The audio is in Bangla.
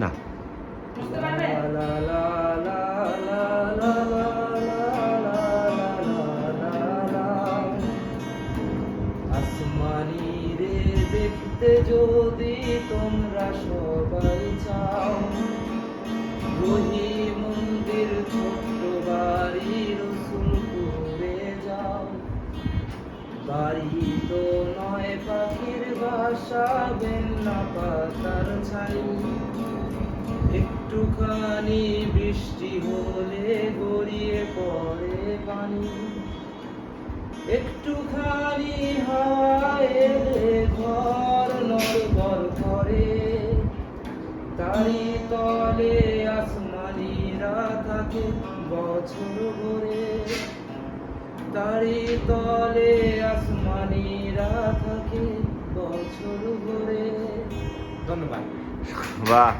না আসমানি রে দেখতে যদি তোমরা সবাই চাও, রহি মন্দির ছোট্ট বাড়ি রসুলপুরে যাও। বাড়ি তো নয় পাখির বাসা, বেন্না পাতার ছাই, একটুখানি বৃষ্টি হলে গড়িয়ে পড়ে পানি, একটুখানি হাওয়া এলে ঘর নড়বড় করে। তারি তলে আসমানিরা থাকে বছর ভরে, তারি তলে আসমানিরা থাকে বছর ভরে। ধন্যবাদ। বাহ।